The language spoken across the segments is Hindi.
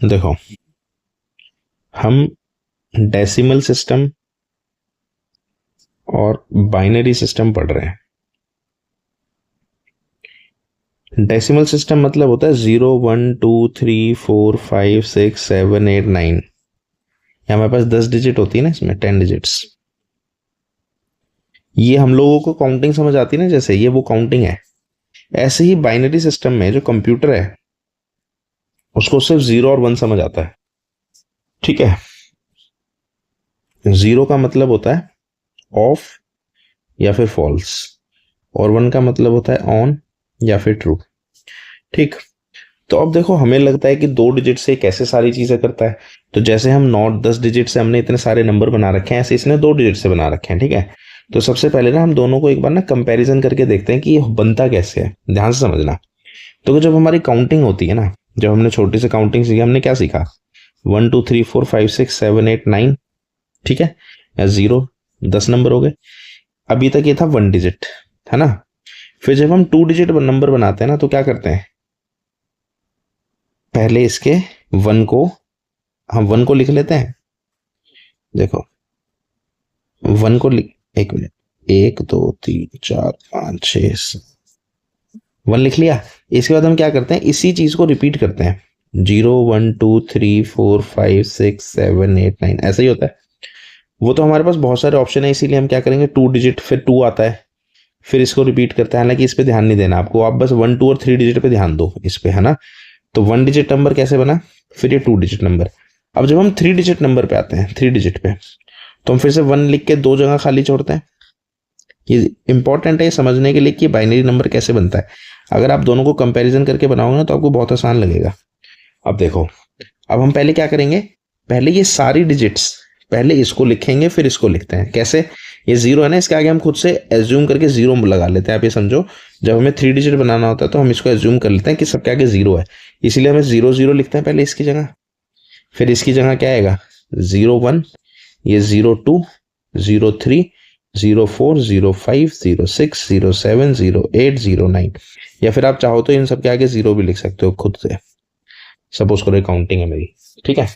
देखो, हम डेसिमल सिस्टम और बाइनरी सिस्टम पढ़ रहे हैं। डेसिमल सिस्टम मतलब होता है 0 1 2 3 4 5 6 7 8 9। हमारे पास 10 डिजिट होती है ना, इसमें 10 डिजिट्स। ये हम लोगों को काउंटिंग समझ आती है ना, जैसे ये वो काउंटिंग है। ऐसे ही बाइनरी सिस्टम में जो कंप्यूटर है उसको सिर्फ 0 और 1 समझ आता है। ठीक है। 0 का मतलब होता है ऑफ या फिर फॉल्स, और 1 का मतलब होता है ऑन या फिर ट्रू। ठीक। तो अब देखो, हमें लगता है कि 2 डिजिट से कैसे सारी चीजें करता है। तो जैसे हम 9 10 डिजिट से हमने इतने सारे नंबर बना रखे हैं, ऐसे इसने 2 डिजिट से बना रखे हैं। ठीक है। तो सबसे पहले ना हम दोनों को एक बार ना कंपैरिजन करके देखते हैं कि ये बनता कैसे है। ध्यान से समझना। तो जब हमारी काउंटिंग होती है ना, जब हमने छोटी सी काउंटिंग सीखी, हमने क्या सीखा? 1 2 3 4 5 6 7 8 9। ठीक है। या 0 10 नंबर हो गए। अभी तक ये था 1 डिजिट, है ना। फिर जब हम 2 डिजिट नंबर बनाते हैं ना, तो क्या करते हैं? पहले इसके 1 को, हम 1 को लिख लेते हैं। देखो, 1 को लिख, 1 मिनट, 1 2 3 4 5 6 1 लिख लिया। इसके बाद हम क्या करते हैं? इसी चीज को रिपीट करते हैं। 0 1 2 3 4 5 6 7 8 9, ऐसा ही होता है। वो तो हमारे पास बहुत सारे ऑप्शन है, इसीलिए हम क्या करेंगे, 2 डिजिट फिर 2 आता है, फिर इसको रिपीट करते हैं। हालांकि इस पे ध्यान नहीं देना आपको, आप बस 1 2 और 3 डिजिट पे ध्यान दो इस पे, है ना। तो 1 डिजिट नंबर कैसे बना, फिर ये 2 डिजिट नंबर। अब जब हम 3 डिजिट नंबर पे आते हैं, 3 डिजिट पे, तो हम फिर से 1 लिख के 2 जगह खाली छोड़ते हैं। ये इंपॉर्टेंट है समझने के लिए कि बाइनरी नंबर कैसे बनता है। अगर आप दोनों को कंपैरिजन करके बनाओगे ना, तो आपको बहुत आसान लगेगा। अब देखो, अब हम पहले क्या करेंगे? पहले ये सारी डिजिट्स, पहले इसको लिखेंगे फिर इसको लिखते हैं। कैसे? ये 0 है ना, इसके आगे हम खुद से एज्यूम करके 0 लगा लेते हैं। आप ये समझो, जब हमें 3 डिजिट बनाना होता है तो हम इसको एज्यूम कर लेते हैं कि सबके आगे 0 है, इसीलिए हमें 0 0 लिखते हैं पहले इसकी जगह। फिर इसकी जगह क्या आएगा? 0 1, ये 0 2, 0 3, 0 4, 0 5, 0 6, 0 7, 0 8, 0 9। या फिर आप चाहो तो इन सबके आगे 0 भी लिख सकते हो खुद से। सपोज करो काउंटिंग है मेरी, ठीक है,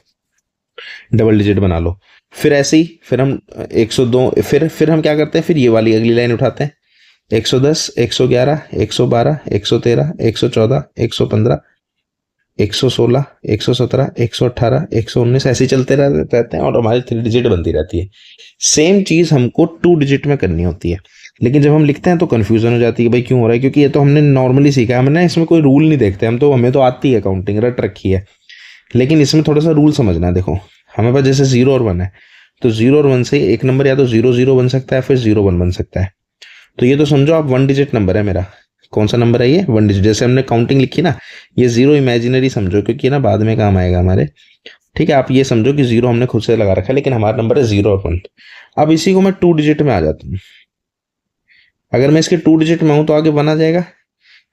डबल डिजिट बना लो। फिर ऐसे ही, फिर हम 102, फिर हम क्या करते हैं? फिर ये वाली अगली लाइन उठाते हैं। 110, 111, 112, 113, 114, 115, 116, 117, 118, 119, ऐसे ही चलते रहते हैं और हमारी 3 डिजिट बनती रहती है। सेम चीज हमको 2 डिजिट में करनी होती है, लेकिन जब हम लिखते हैं तो कंफ्यूजन हो जाती है, भाई क्यों हो रहा है? क्योंकि ये तो हमने नॉर्मली सीखा है, हमने इसमें कोई रूल नहीं देखते हम तो, हमें तो आती है काउंटिंग, रट रखी है। लेकिन इसमें थोड़ा सा रूल समझना है। देखो, हमारे पास जैसे 0 और 1 है, तो 0 और 1 से एक नंबर या तो 0 0 बन सकता है, फिर 0 1 बन सकता है। तो ये तो समझो आप 1 डिजिट नंबर है मेरा। कौन सा नंबर है ये? 1 डिजिट। जैसे हमने काउंटिंग लिखी ना, ये 0 इमेजिनरी समझो, क्योंकि ना बाद में काम आएगा हमारे। ठीक है, आप ये समझो कि 0 हमने खुद से लगा रखा है, लेकिन हमारा नंबर है 0 और 1। अब इसी को मैं 2 डिजिट में आ जाता हूँ। अगर मैं इसके 2 डिजिट में हूं तो आगे 1 आ जाएगा,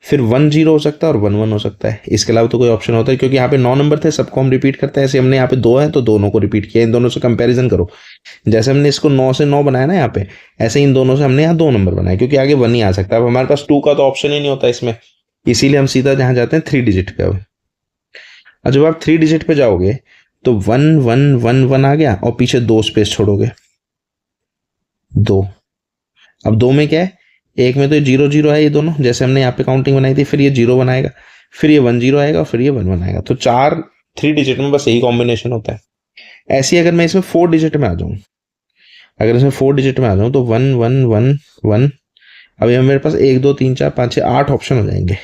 फिर 1 0 हो सकता है और 1 1 हो सकता है। इसके अलावा तो कोई ऑप्शन होता है? क्योंकि यहाँ पे 9 नंबर थे, सबको हम रिपीट करते हैं। ऐसे हमने यहाँ पे 2 है तो दोनों को रिपीट किया। इन दोनों से कंपैरिजन करो। जैसे हमने इसको 9 से 9 बनाया ना यहाँ पे, ऐसे इन दोनों से हमने यहाँ 2 नंबर बनाए, क्योंकि आगे 1 ही आ सकता है। अब हमारे पास 2 का तो ऑप्शन ही नहीं होता इसमें, इसीलिए हम सीधा जहां जाते हैं 3 डिजिट पे। अब जब आप 3 डिजिट पे जाओगे तो 1 1 1 1 आ गया, और पीछे 2 स्पेस छोड़ोगे, 2। अब 2 में क्या है? एक में तो 0 0 है, ये दोनों जैसे हमने यहाँ पे काउंटिंग बनाई थी। फिर ये 0 बनाएगा, फिर ये 1 0 आएगा, और फिर ये 1 1 आएगा। तो 3 डिजिट में बस यही कॉम्बिनेशन होता है। ऐसे ही अगर मैं इसमें 4 डिजिट में आ जाऊं, अगर इसमें 4 डिजिट में आ जाऊं तो 1 1 1 1। अभी मेरे पास 1 2 3 4 5 6 8 ऑप्शन हो जाएंगे।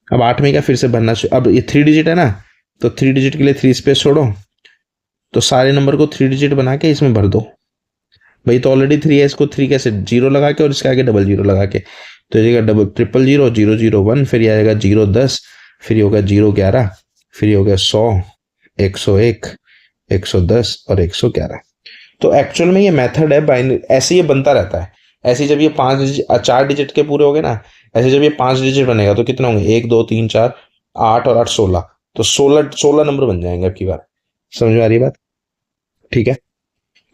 अब 8 में क्या फिर से भरना, अब ये 3 डिजिट है ना, तो 3 डिजिट के लिए 3 स्पेस छोड़ो, तो सारे नंबर को 3 डिजिट बना के इसमें भर दो। भाई तो ऑलरेडी 3 है, इसको 3 कैसे? 0 लगा के और इसके आगे डबल 0 लगा के। तो ये डबल 0 0 0 0 1, फिर ये आएगा 0 10, फिर ये होगा 0 11, फिर ये होगा 100, 101, 110 और 111। तो एक्चुअल में ये मेथड है बाइनरी, ऐसे ये बनता रहता है। ऐसे जब ये 4 डिजिट के पूरे हो गए ना, ऐसे जब ये 5 डिजिट बनेगा तो कितने होंगे? 1 2 3 4 8 और 8 16। तो 16 नंबर बन जाएंगे अब की बार। समझ में आ रही है बात? ठीक है।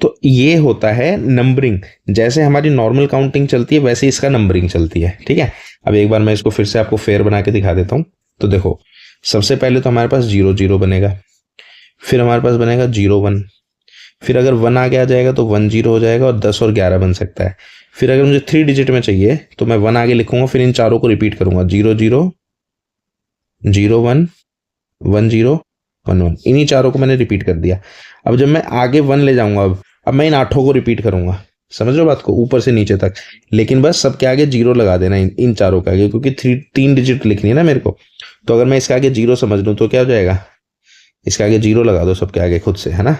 तो ये होता है नंबरिंग। जैसे हमारी नॉर्मल काउंटिंग चलती है, वैसे इसका नंबरिंग चलती है। ठीक है। अब एक बार मैं इसको फिर से आपको फेयर बना के दिखा देता हूं। तो देखो, सबसे पहले तो हमारे पास 0 0 बनेगा, फिर हमारे पास बनेगा 0 1, फिर अगर 1 आगे आ जाएगा तो 1 0 हो जाएगा और 10 और 11 बन सकता है। फिर अगर मुझे 3 डिजिट में चाहिए तो मैं 1 आगे लिखूंगा, फिर इन चारों को रिपीट करूंगा, 0 0 0 1 1 0 1 1, इन्हीं चारों को मैंने रिपीट कर दिया। अब जब मैं आगे 1 ले जाऊंगा, अब मैं इन 8 को रिपीट करूंगा, समझ लो बात को, ऊपर से नीचे तक, लेकिन बस सबके आगे 0 लगा देना, इन चारों के आगे, क्योंकि 3 डिजिट लिखनी है ना मेरे को। तो अगर मैं इसके आगे 0 समझ लूँ तो क्या हो जाएगा, इसके आगे 0 लगा दो सबके आगे खुद से, है ना।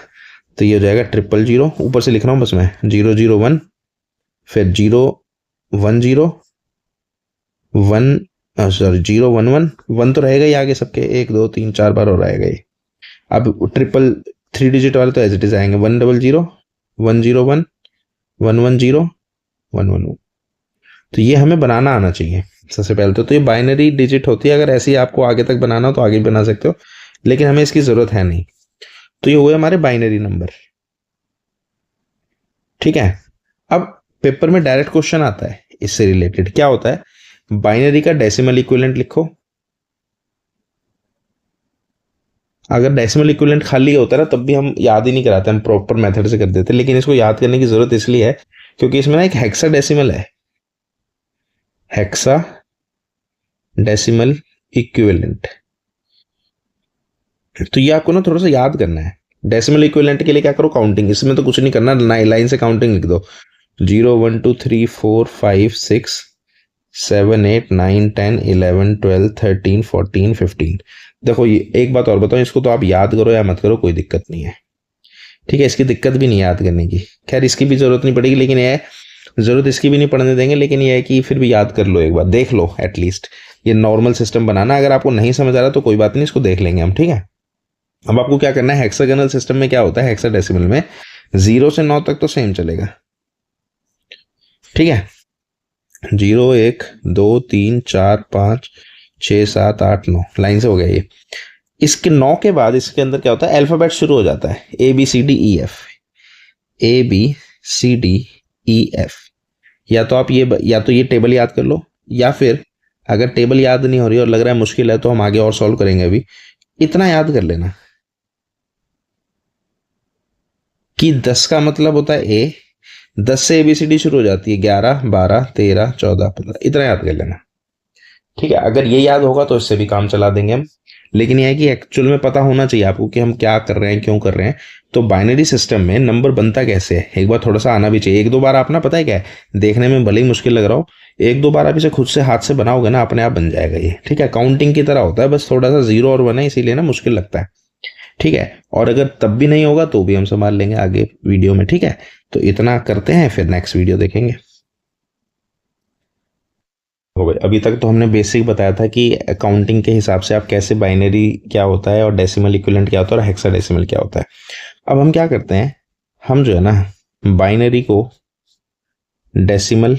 तो ये हो जाएगा 0 0 0, ऊपर से लिख रहा हूँ बस मैं, 0 0 1, फिर 0 1 0 1, सॉरी 0 1 1, 1 तो रहेगा ही आगे सबके, 1 2 3 4 बार और आएगा ये। अब ट्रिपल 3 डिजिट वाले तो एज इट इज आएंगे, 1 0 0 1 0 1 1 1 0 1 1 1। तो ये हमें बनाना आना चाहिए सबसे पहले तो ये बाइनरी डिजिट होती है, अगर ऐसे ही आपको आगे तक बनाना हो तो आगे भी बना सकते हो, लेकिन हमें इसकी जरूरत है नहीं। तो ये हुए हमारे बाइनरी नंबर, ठीक है। अब पेपर में डायरेक्ट क्वेश्चन आता है इससे रिलेटेड, क्या होता है, बाइनरी का डेसिमल इक्विवेलेंट लिखो। अगर डेसिमल इक्विवेलेंट खाली होता है ना तब भी हम याद ही नहीं कराते, हम प्रॉपर मेथड से कर देते, लेकिन इसको याद करने की जरूरत इसलिए है क्योंकि इसमें ना एक हेक्सा डेसिमल है, हेक्सा डेसिमल इक्विवेलेंट। तो ये आपको ना थोड़ा सा याद करना है। डेसिमल इक्विवेलेंट के लिए क्या करो, काउंटिंग, इसमें तो कुछ नहीं करना, लाइन से काउंटिंग लिख दो, 0 1 2 3 4 5 6 7 8 9 10 11 12 13 14 15। देखो ये एक बात और बताओ, इसको तो आप याद करो या मत करो कोई दिक्कत नहीं है, ठीक है, इसकी दिक्कत भी नहीं याद करने की, खैर इसकी भी जरूरत नहीं पड़ेगी, लेकिन ये जरूरत इसकी भी नहीं पड़ने देंगे, लेकिन ये है कि फिर भी याद कर लो, एक बार देख लो एटलीस्ट, ये नॉर्मल सिस्टम बनाना, अगर आपको नहीं समझ आ रहा तो कोई बात नहीं, इसको देख लेंगे हम, ठीक है। अब आपको क्या करना है, हेक्सागोनल सिस्टम में क्या होता है, हेक्साडेसिमल में 0 से 9 तक तो सेम चलेगा, ठीक है, 0 1 2 3 4 5 6 7 8 9, लाइन से हो गया ये। इसके 9 के बाद इसके अंदर क्या होता है, अल्फाबेट शुरू हो जाता है, ABCDEF, ABCDEF। या तो आप या तो ये टेबल याद कर लो, या फिर अगर टेबल याद नहीं हो रही और लग रहा है मुश्किल है तो हम आगे और सॉल्व करेंगे, अभी इतना याद कर लेना कि 10 का मतलब होता है A, 10 से ABCD शुरू हो जाती है, 11 12 13 14 15, इतना याद कर लेना, ठीक है। अगर ये याद होगा तो इससे भी काम चला देंगे हम, लेकिन यह है कि एक्चुअल में पता होना चाहिए आपको कि हम क्या कर रहे हैं, क्यों कर रहे हैं। तो बाइनरी सिस्टम में नंबर बनता कैसे है, एक बार थोड़ा सा आना भी चाहिए, एक दो बार आप ना, पता है क्या है, देखने में भले ही मुश्किल लग रहा हो, एक दो बार आप इसे खुद से हाथ से बनाओगे ना, अपने आप बन जाएगा ये, ठीक है। काउंटिंग की तरह होता है, बस थोड़ा सा 0 और 1 है इसीलिए ना मुश्किल लगता है, ठीक है। और अगर तब भी नहीं होगा तो भी हम संभाल लेंगे आगे वीडियो में, ठीक है। तो इतना करते हैं, फिर नेक्स्ट वीडियो देखेंगे। हो गए, अभी तक तो हमने बेसिक बताया था कि अकाउंटिंग के हिसाब से आप कैसे बाइनरी क्या होता है और डेसिमल इक्विवेलेंट क्या होता है और हेक्साडेसिमल क्या होता है। अब हम क्या करते हैं, हम जो है ना बाइनरी को डेसिमल,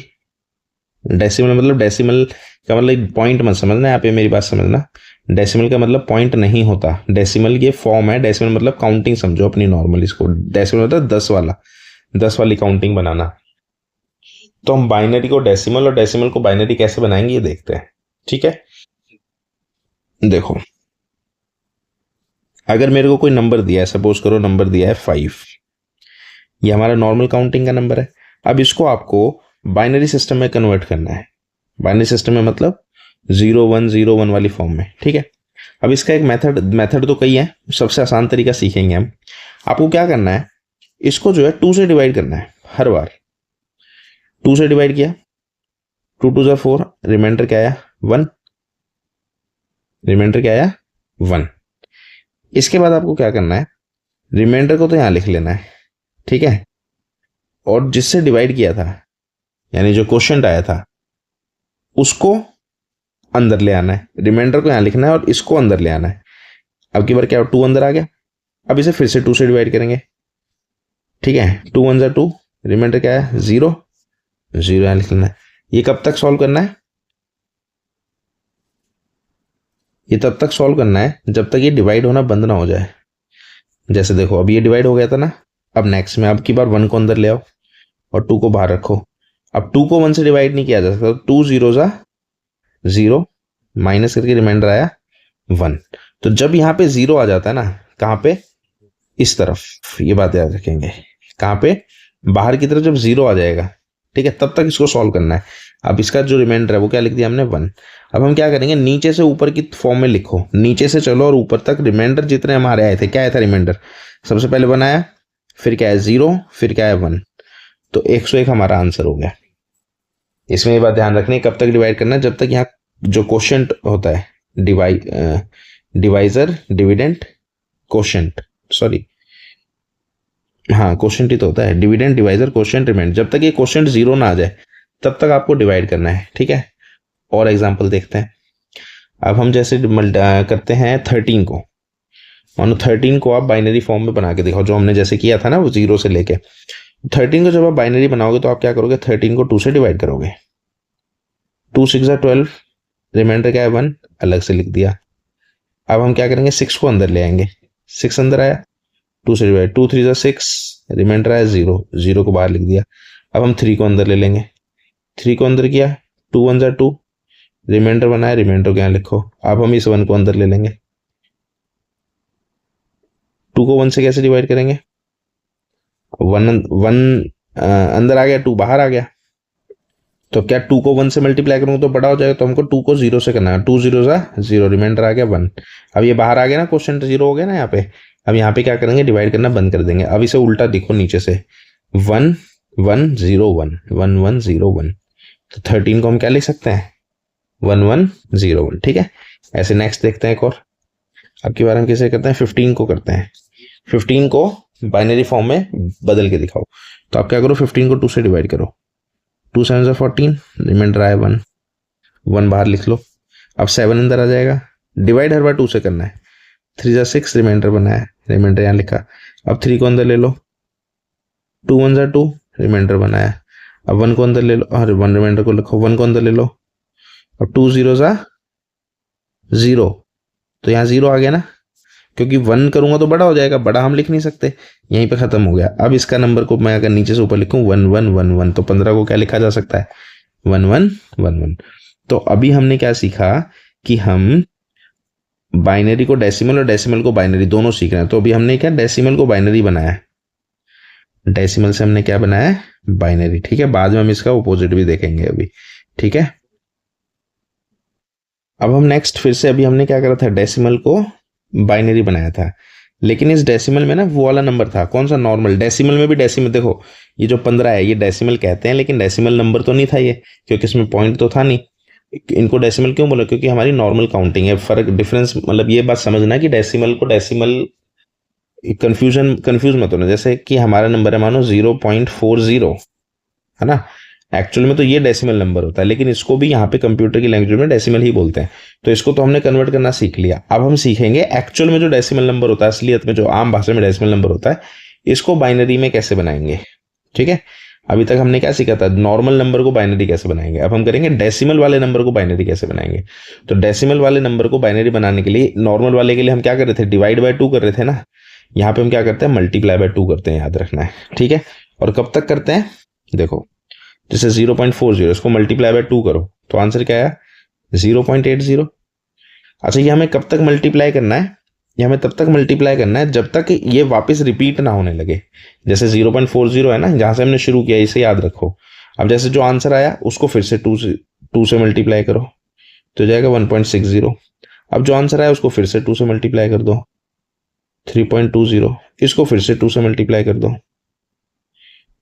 डेसिमल मतलब डेसिमल का मतलब पॉइंट मत समझना यहाँ पे, मेरी बात समझना, डेसिमल का मतलब पॉइंट नहीं होता, डेसिमल ये फॉर्म है, डेसिमल मतलब काउंटिंग समझो अपनी नॉर्मल, इसको डेसिमल मतलब 10 वाला, 10 वाली काउंटिंग बनाना। तो हम बाइनरी को डेसिमल और डेसिमल को बाइनरी कैसे बनाएंगे ये देखते हैं, ठीक है। देखो अगर मेरे को कोई नंबर दिया है, सपोज करो नंबर दिया है 5, ये हमारा नॉर्मल काउंटिंग का नंबर है। अब इसको आपको बाइनरी सिस्टम में कन्वर्ट करना है, बाइनरी सिस्टम में मतलब 0 1 0 1 वाली फॉर्म में, ठीक है। अब इसका एक मेथड तो कई है, सबसे आसान तरीका सीखेंगे हम। आपको क्या करना है, इसको जो है 2 से डिवाइड करना है, हर बार 2 से डिवाइड किया, 2 2 जा 4, रिमाइंडर क्या आया 1, रिमाइंडर क्या आया 1। इसके बाद आपको क्या करना है, रिमाइंडर को तो यहां लिख लेना है, ठीक है, और जिससे डिवाइड किया था यानी जो क्वोशिएंट आया था उसको अंदर ले आना है, रिमाइंडर को यहां लिखना है और इसको अंदर ले आना है। अब की बार क्या 2 अंदर आ गया, अब इसे फिर से 2 से डिवाइड करेंगे, ठीक है, 2 1 जा 2, रिमाइंडर क्या है 0, 0 यहां लिख लेना है। ये कब तक सॉल्व करना है, ये तब तक सॉल्व करना है जब तक ये डिवाइड होना बंद ना हो जाए। जैसे देखो अभी ये डिवाइड हो गया था ना, अब नेक्स्ट में अब की बार 1 को अंदर ले आओ और 2 को बाहर रखो। अब 2 को 1 से डिवाइड नहीं किया जा सकता, 2 0 जा 0, माइनस करके रिमाइंडर आया 1। तो जब यहाँ पे 0 आ जाता है ना, कहाँ पे, इस तरफ, ये बात याद रखेंगे, कहाँ पे, बाहर की तरफ जब 0 आ जाएगा, ठीक है, तब तक इसको सॉल्व करना है। अब इसका जो रिमाइंडर है वो क्या लिख दिया हमने, 1। अब हम क्या करेंगे, नीचे से ऊपर की फॉर्म में लिखो, नीचे से चलो और ऊपर तक रिमाइंडर जितने हमारे आए थे, क्या आया था रिमाइंडर, सबसे पहले 1 आया, फिर क्या है 0, फिर क्या है 1, तो 101 हमारा आंसर हो गया। इसमें ये बात ध्यान रखनी है, कब तक डिवाइड करना है, जब तक यहाँ जो क्वोशंट होता है, डिवाइजर, डिविडेंड, क्वोशंट, सॉरी, हाँ क्वोशंट ही तो होता है, डिविडेंड, डिवाइजर, क्वोशंट, रिमाइंडर, जब तक ये क्वोशंट 0 ना आ जाए तब तक आपको डिवाइड करना है, ठीक है। और एग्जाम्पल देखते हैं। अब हम जैसे करते हैं 13 को, मानो 13 को आप बाइनरी फॉर्म में बना के दिखाओ, जो हमने जैसे किया था ना वो 0 से लेके। 13 को जब आप बाइनरी बनाओगे तो आप क्या करोगे, 13 को 2 से डिवाइड करोगे, 2 6 12, रिमाइंडर क्या है 1, अलग से लिख दिया। अब हम क्या करेंगे, 6 को अंदर ले आएंगे, 6 अंदर आया, 2 से डिवाइड, 2 3 6, रिमाइंडर आया 0, 0 को बाहर लिख दिया। अब हम 3 को अंदर ले लेंगे, 3 को अंदर किया, 2 1 2, रिमाइंडर बनाया, रिमाइंडर को यहाँ लिखो। अब हम इस 1 को अंदर ले लेंगे, 2 को 1 से कैसे डिवाइड करेंगे, 1 अंदर आ गया, 2 बाहर आ गया, तो क्या 2 को 1 से मल्टीप्लाई करूंगा तो बड़ा हो जाएगा, तो हमको 2 को 0 से करना है, 2 0 सा 0, रिमाइंडर आ गया 1। अब ये बाहर आ गया ना, क्वेश्चन 0 हो गया ना यहाँ पे। अब यहाँ पे क्या करेंगे, डिवाइड करना बंद कर देंगे। अब इसे उल्टा दिखो नीचे से, 1 1 0 1, 1 1 0 1, तो 13 को हम क्या लिख सकते हैं, 1 1 0 1, ठीक है। ऐसे नेक्स्ट देखते हैं एक और। अब की बार हम किसे करते हैं, 15 को करते हैं। 15 को बाइनरी फॉर्म में बदल के दिखाओ, तो आप क्या करो, 15 को 2 से डिवाइड करो, 2 7 14, रिमाइंडर आया 1, 1 बाहर लिख लो। अब 7 अंदर आ जाएगा, डिवाइड हर बार 2 से करना है, 3 6, रिमाइंडर बनाया, रिमाइंडर यहाँ लिखा। अब 3 को अंदर ले लो, 2 1 2, रिमाइंडर बनाया। अब 1 को अंदर ले लो, अरे 1 रिमाइंडर को लिखो, 1 को अंदर ले लो। अब 2 0 0, तो यहाँ 0 आ गया ना, क्योंकि 1 करूंगा तो बड़ा हो जाएगा, बड़ा हम लिख नहीं सकते, यहीं पे खत्म हो गया। अब इसका नंबर को मैं अगर नीचे से ऊपर लिखूं 1 1 1 1, तो 15 को क्या लिखा जा सकता है, 1 1 1 1। तो अभी हमने क्या सीखा कि हम बाइनरी को डेसिमल और डेसिमल को बाइनरी दोनों सीख रहे हैं। तो अभी हमने क्या, डेसिमल को बाइनरी बनाया, डेसिमल से हमने क्या बनाया, बाइनरी, ठीक है। बाद में हम इसका अपोजिट भी देखेंगे अभी, ठीक है। अब हम नेक्स्ट फिर से, अभी हमने क्या करा था, डेसिमल को बाइनरी बनाया था, लेकिन इस डेसिमल में ना वो वाला नंबर था, कौन सा, नॉर्मल। डेसिमल में भी डेसिमल देखो, ये जो 15 है ये डेसिमल कहते हैं, लेकिन डेसिमल नंबर तो नहीं था ये, क्योंकि इसमें पॉइंट तो था नहीं। इनको डेसिमल क्यों बोला, क्योंकि हमारी नॉर्मल काउंटिंग है। फर्क, डिफरेंस, मतलब ये बात समझना कि डेसिमल को डेसिमल, कंफ्यूज मत होना। जैसे कि हमारा नंबर है मानो 0.40, है ना, एक्चुअल में तो ये डेसिमल नंबर होता है, लेकिन इसको भी यहाँ पे कंप्यूटर की लैंग्वेज में डेसिमल ही बोलते हैं। तो इसको तो हमने कन्वर्ट करना सीख लिया। अब हम सीखेंगे एक्चुअल में जो डेसिमल नंबर होता है, असलियत में जो आम भाषा में डेसिमल नंबर होता है, इसको बाइनरी में कैसे बनाएंगे, ठीक है। अभी तक हमने क्या सीखा था, नॉर्मल नंबर को बाइनरी कैसे बनाएंगे। अब हम करेंगे डेसिमल वाले नंबर को बाइनरी कैसे बनाएंगे। तो डेसिमल वाले नंबर को बाइनरी बनाने के लिए, नॉर्मल वाले के लिए हम क्या कर रहे थे, डिवाइड बाय 2 कर रहे थे ना, यहाँ पे हम क्या करते हैं, मल्टीप्लाई बाय 2 करते हैं, याद रखना है, ठीक है। और कब तक करते हैं, देखो, जैसे 0.40, इसको मल्टीप्लाई बाय 2 करो तो आंसर क्या आया, 0.80। अच्छा, ये हमें कब तक मल्टीप्लाई करना है, ये हमें तब तक मल्टीप्लाई करना है जब तक ये वापस रिपीट ना होने लगे। जैसे 0.40 है ना, जहां से हमने शुरू किया, इसे याद रखो। अब जैसे जो आंसर आया उसको फिर से 2 से मल्टीप्लाई करो तो जाएगा 1.60। अब जो आंसर आया उसको फिर से 2 से मल्टीप्लाई कर दो, 3.20। इसको फिर से 2 से मल्टीप्लाई कर दो,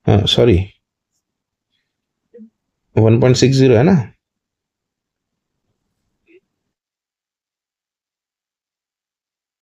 हाँ सॉरी 1.60 है ना,